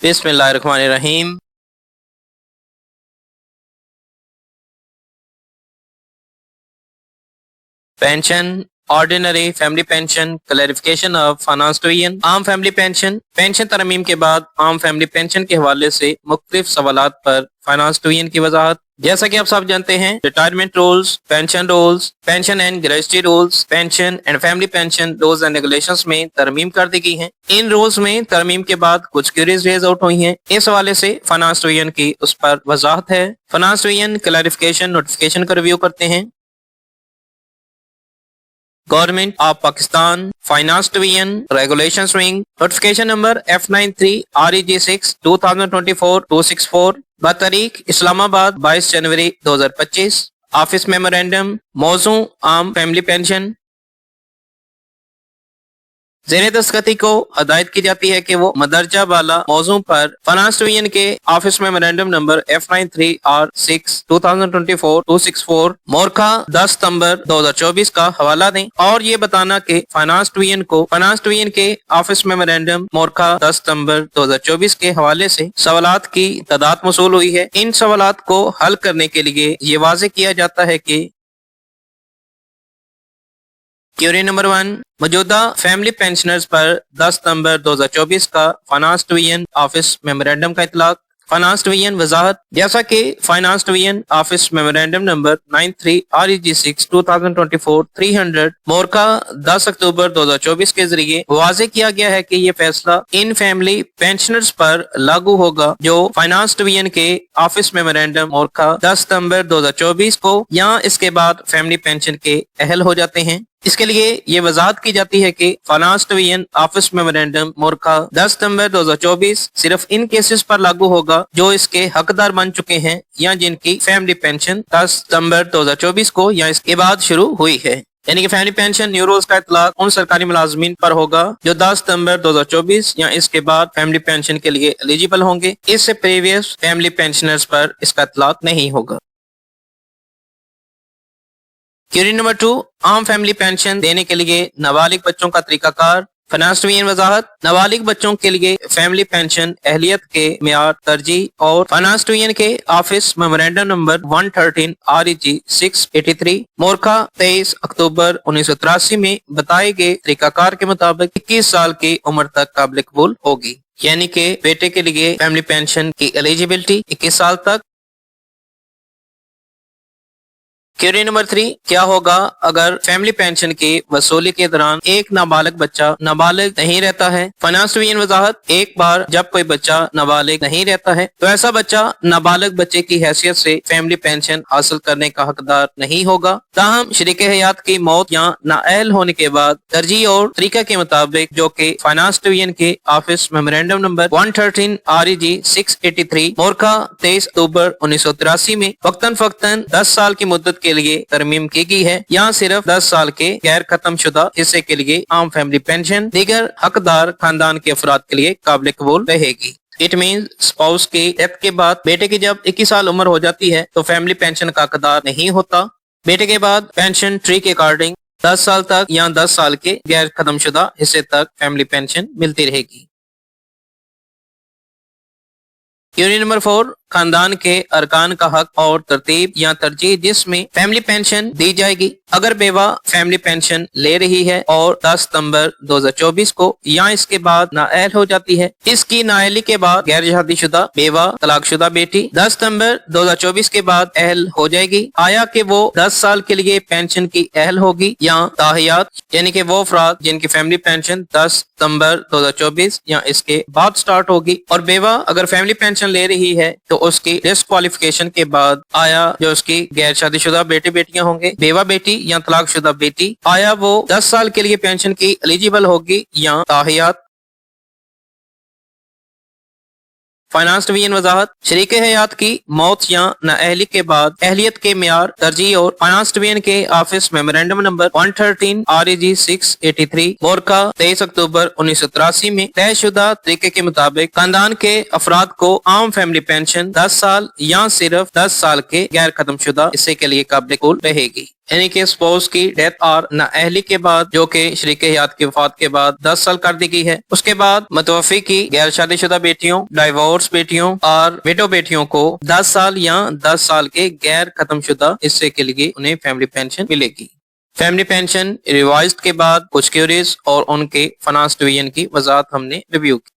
बिस्मिल्लाहिर्रहमानिर्रहीम। Pension, ordinary family pension, clarification of finance division. आम family pension, pension तरमीम के बाद आम फैमिली पेंशन के हवाले से मुख्तलिफ सवालात पर फाइनेंस डिवीजन की वजाहत। जैसा कि आप सब जानते हैं, retirement rules, pension and gratuity rules, pension and family pension rules and regulations में तरमीम कर दी गई हैं। इन रूल्स में तरमीम के बाद कुछ क्वेरीज रेज आउट हुई हैं। इस हवाले से फाइनेंस डिवीजन की उस पर वजाहत है। फाइनेंस डिवीजन क्लैरिफिकेशन नोटिफिकेशन का रिव्यू करते हैं। Government of Pakistan finance division regulations wing notification number F93 REG6 2024-264 बतारीख इस्लामाबाद 22 जनवरी 2025। ऑफिस मेमोरेंडम मौजू आम फैमिली पेंशन। ज़ेरे दस्तखती को हदायत की जाती है कि वो मदरजा वाला मौजू पर फाइनेंस डिवीजन के office memorandum number F93 R6 2024-264 मोरखा 10 सितंबर 2024 का हवाला दें और ये बताना कि फाइनेंस डिवीजन के ऑफिस मेमोरेंडम मोरखा 10 सितंबर 2024 के हवाले से सवालात की तादाद मौसूल हुई है। इन सवालात को हल करने के लिए ये वाज़ेह किया जाता है कि क्वेरी नंबर 1, मौजूदा फैमिली पेंशनर्स पर 10 सितंबर 2024 का फाइनेंस डिवीजन ऑफिस मेमोरेंडम का इतलाक। फाइनेंस डिवीजन वजाहत, जैसा कि finance division office memorandum number 93 REG6 2024-300 मोरखा 10 अक्टूबर 2024 के जरिए वाज़ेह किया गया है कि ये फैसला इन फैमिली पेंशनर्स पर लागू होगा जो फाइनेंस डिवीजन के ऑफिस मेमोरेंडम मोरखा 10 सितंबर 2024 को या इसके बाद फैमिली पेंशन के अहल हो जाते हैं। इसके लिए ये वजाहत की जाती है कि फाइनेंस डिवीजन ऑफिस मेमोरेंडम मोरखा 10 सितंबर 2024 सिर्फ इन केसेस पर लागू होगा जो इसके हकदार बन चुके हैं या जिनकी फैमिली पेंशन 10 सितंबर 2024 को या इसके बाद शुरू हुई है। यानी कि फैमिली पेंशन न्यू रूल्स का इतलाक उन सरकारी मुलाजमीन पर होगा जो 10 सितंबर 2024 या इसके बाद फैमिली पेंशन के लिए एलिजिबल होंगे। इससे प्रीवियस फैमिली पेंशनर्स पर इसका इतलाक नहीं होगा। क्वेरी नंबर 2, आम फैमिली पेंशन देने के लिए नाबालिग बच्चों का तरीकाकार। फाइनेंस डिवीजन वजाहत, नाबालिग बच्चों के लिए फैमिली पेंशन अहलियत के मियार तरजीह और फाइनेंस डिवीजन के ऑफिस मेमोरेंडम नंबर 113 REG 683 मोरखा 23 अक्टूबर 1983 में बताए गए तरीकाकार के मुताबिक 21 साल की उम्र तक काबिल कबूल होगी। यानी कि बेटे के लिए फैमिली पेंशन की एलिजिबिलिटी 21 साल तक। क्वेरी नंबर 3, क्या होगा अगर फैमिली पेंशन की वसूली के दौरान एक नाबालिग बच्चा नाबालिग नहीं रहता है। फाइनेंस डिवीजन वजाहत, एक बार जब कोई बच्चा नाबालिग नहीं रहता है तो ऐसा बच्चा नाबालिग बच्चे की हैसियत से फैमिली पेंशन हासिल करने का हकदार नहीं होगा। ताहम शरीक हयात की मौत या नाअहल होने के बाद तरजीह और तरीका के मुताबिक जो कि फाइनेंस डिवीजन के ऑफिस मेमोरेंडम नंबर 113 REG 683 मोरखा 23 अक्टूबर 1983 में वक्तन फक्तन 10 साल की मुद्दत के लिए तरमीम की गई है। यहाँ सिर्फ 10 साल के गैर खत्म शुदा हिस्से के लिए आम फैमिली पेंशन दीगर हकदार खानदान के अफराद के लिए काबिल कबूल रहेगी। इट मीन स्पाउस की डेथ के बाद बेटे की जब 21 साल उम्र हो जाती है तो फैमिली पेंशन का हकदार नहीं होता। बेटे के बाद पेंशन ट्री के अकॉर्डिंग 10 साल तक या 10 साल के गैर खत्म शुदा हिस्से तक फैमिली पेंशन मिलती रहेगी। क्वेरी नंबर 4, खानदान के अरकान का हक और तरतीब या तरजीह जिसमें फैमिली पेंशन दी जाएगी। अगर बेवा फैमिली पेंशन ले रही है और 10 सितंबर 2024 को या इसके बाद नाअहल हो जाती है, इसकी नाअहली के बाद गैर शादीशुदा बेवा तलाकशुदा बेटी 10 सितंबर 2024 के बाद अहल हो जाएगी। आया कि वो 10 साल के लिए पेंशन की अहल होगी या ताहियात यानी कि वो अफराद जिनकी फैमिली पेंशन 10 सितंबर 2024 या इसके बाद स्टार्ट होगी और बेवा अगर फैमिली पेंशन ले रही है तो उसकी डिस्क्वालिफिकेशन के बाद आया जो उसकी गैर शादीशुदा बेटे बेटियां होंगे बेवा बेटी या तलाकशुदा बेटी आया वो 10 साल के लिए पेंशन की एलिजिबल होगी या ताहियात। फाइनेंस डिवीजन वजाहत शरीक हयात की मौत या नाअहली के बाद अहलियत के मेयार तरजीह और फाइनेंस डिवीजन के ऑफिस मेमोरेंडम नंबर 113 REG 683 बोरका 23 अक्टूबर 1983 में तयशुदा तरीके के मुताबिक खानदान के अफराद को आम फैमिली पेंशन 10 साल या सिर्फ 10 साल के गैर खत्म शुदा हिस्से के लिए काबिल कबूल रहेगी। यानी कि स्पोज की डेथ और नाअहली के बाद जो कि शरीक हयात की वफात के बाद 10 साल कर दी गई है, उसके बाद मुतवफ़ी की गैर शादीशुदा बेटियों, डाइवोर्स बेटियों और विडो बेटियों को 10 साल या 10 साल के गैर खत्म शुदा हिस्से के लिए उन्हें फैमिली पेंशन मिलेगी। फैमिली पेंशन रिवाइज के बाद कुछ क्यूरीज और उनके फाइनेंस डिवीजन की वजाहत हमने रिव्यू की।